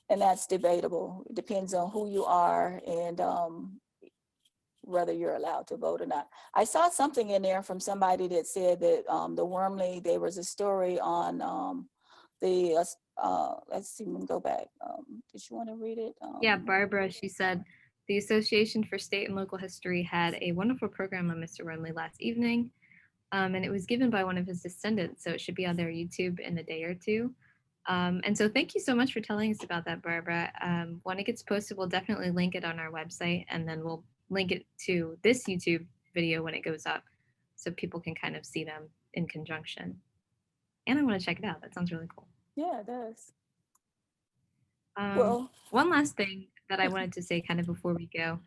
And that's debatable. It depends on who you are and whether you're allowed to vote or not. I saw something in there from somebody that said that the Wormley, there was a story on let's see, let me go back. Did you want to read it? Yeah, Barbara, she said, the Association for State and Local History had a wonderful program on Mr. Wormley last evening, and it was given by one of his descendants, so it should be on their YouTube in a day or two. And so thank you so much for telling us about that, Barbara. When it gets posted, we'll definitely link it on our website, and then we'll link it to this YouTube video when it goes up so people can kind of see them in conjunction. And I want to check it out. That sounds really cool. Yeah, it does. One last thing that I wanted to say kind of before we go.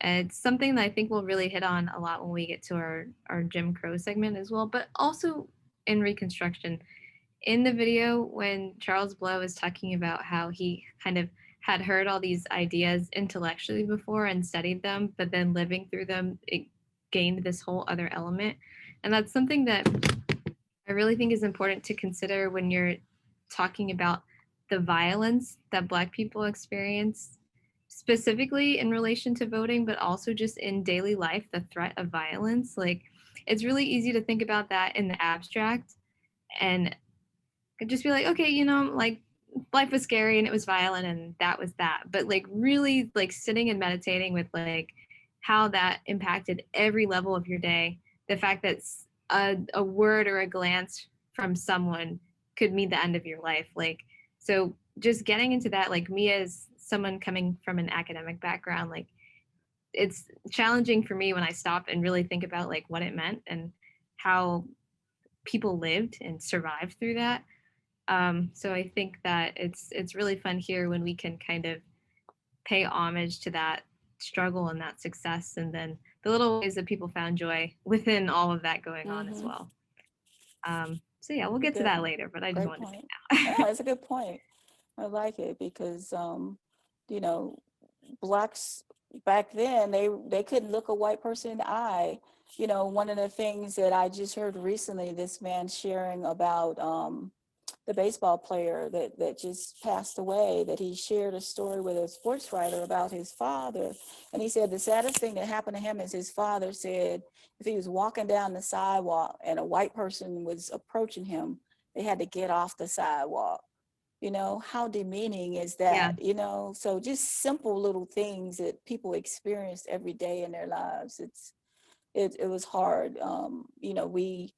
It's something that I think we'll really hit on a lot when we get to our Jim Crow segment as well, but also in Reconstruction. In the video, when Charles Blow is talking about how he kind of had heard all these ideas intellectually before and studied them, but then living through them, it gained this whole other element. And that's something that I really think is important to consider when you're talking about the violence that Black people experience, specifically in relation to voting, but also just in daily life, the threat of violence. Like, it's really easy to think about that in the abstract and just be like, okay, like life was scary and it was violent and that was that. But like really like sitting and meditating with like how that impacted every level of your day, the fact that a word or a glance from someone could mean the end of your life. Like, so just getting into that, like me as someone coming from an academic background, like it's challenging for me when I stop and really think about like what it meant and how people lived and survived through that. So I think that it's really fun here when we can kind of pay homage to that struggle and that success, and then the little ways that people found joy within all of that going on as well. So yeah, we'll get to that later, but I just wanted to say now. No, it's a good point. I like it because, Blacks back then, they couldn't look a white person in the eye. One of the things that I just heard recently, this man sharing about the baseball player that just passed away, that he shared a story with a sports writer about his father. And he said the saddest thing that happened to him is his father said if he was walking down the sidewalk and a white person was approaching him, they had to get off the sidewalk. You know, how demeaning is that? Yeah. You know, so just simple little things that people experience every day in their lives. It was hard. You know, we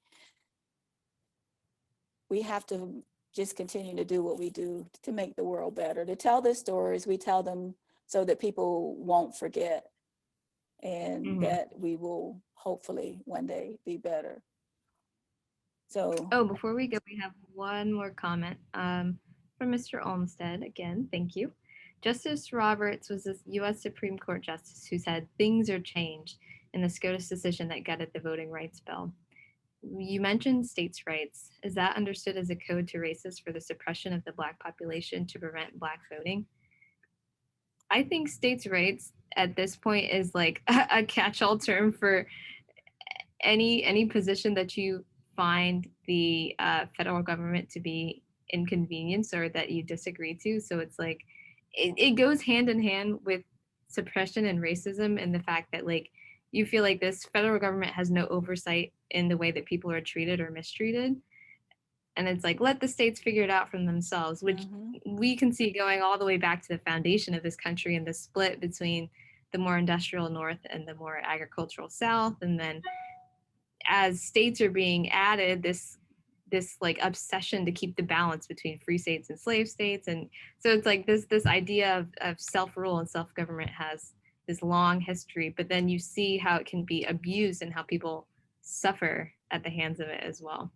have to just continue to do what we do to make the world better, to tell the stories. We tell them so that people won't forget, and that we will hopefully one day be better. So, Oh, before we go, we have one more comment from Mr. Olmsted. Again, thank you. Justice Roberts was a U.S. Supreme Court justice who said things are changed in the SCOTUS decision that gutted the voting rights bill. You mentioned states' rights. Is that understood as a code to racists for the suppression of the Black population to prevent Black voting? I think states' rights at this point is like a catch-all term for any position that you find the federal government to be inconvenienced or that you disagree to. So it's like it goes hand in hand with suppression and racism, and the fact that like you feel like this federal government has no oversight in the way that people are treated or mistreated. And it's like, let the states figure it out for themselves, which we can see going all the way back to the foundation of this country and the split between the more industrial North and the more agricultural South. And then as states are being added, this like obsession to keep the balance between free states and slave states. And so it's like this idea of self-rule and self-government has this long history, but then you see how it can be abused and how people suffer at the hands of it as well.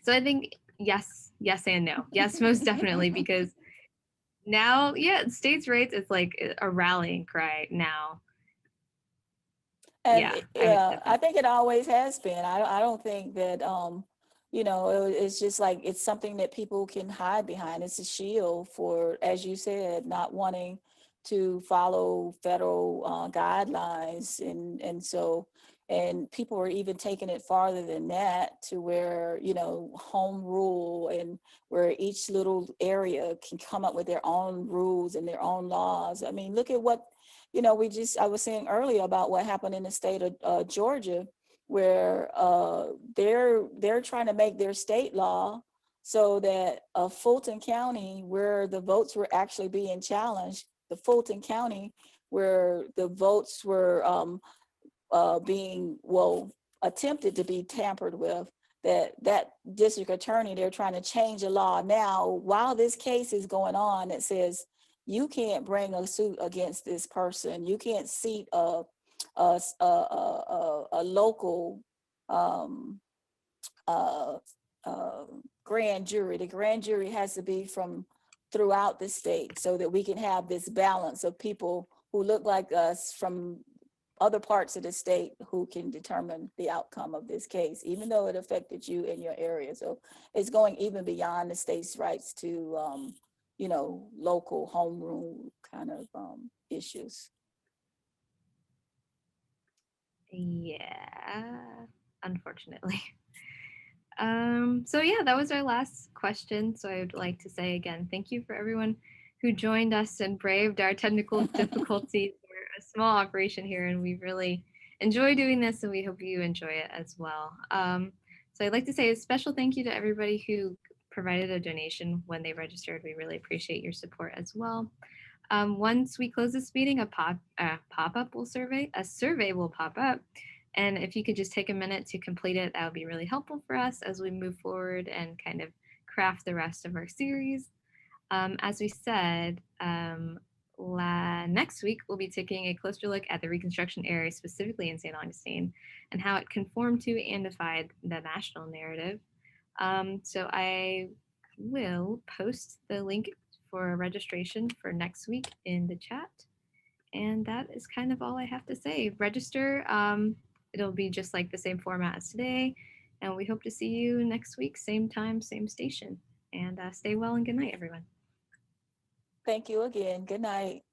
So I think yes and no. Yes, most definitely, because now, yeah, states' rights is like a rallying cry now. and I think it always has been. I don't think that you know, it's just like it's something that people can hide behind. It's a shield for, as you said, not wanting to follow federal guidelines, and so, and people are even taking it farther than that to where, you know, home rule, and where each little area can come up with their own rules and their own laws. I mean, look at what, you know, I was saying earlier about what happened in the state of Georgia, where they're trying to make their state law so that Fulton County, where the votes were actually being challenged, the Fulton County where the votes were being, well, attempted to be tampered with, that district attorney, they're trying to change the law now while this case is going on, that says you can't bring a suit against this person. You can't seat a local grand jury. The grand jury has to be from throughout the state so that we can have this balance of people who look like us from other parts of the state who can determine the outcome of this case, even though it affected you in your area. So it's going even beyond the state's rights to, you know, local home rule kind of issues. Yeah, unfortunately. So yeah, that was our last question. So I would like to say again, thank you for everyone who joined us and braved our technical difficulties. We're a small operation here, and we really enjoy doing this, and we hope you enjoy it as well. So I'd like to say a special thank you to everybody who provided a donation when they registered. We really appreciate your support as well. Once we close this meeting, a survey will pop up. And if you could just take a minute to complete it, that would be really helpful for us as we move forward and kind of craft the rest of our series. As we said, next week, we'll be taking a closer look at the Reconstruction era, specifically in St. Augustine, and how it conformed to and defied the national narrative. So I will post the link for registration for next week in the chat. And that is kind of all I have to say. Register. It'll be just like the same format as today. And we hope to see you next week, same time, same station. And stay well and good night, everyone. Thank you again. Good night.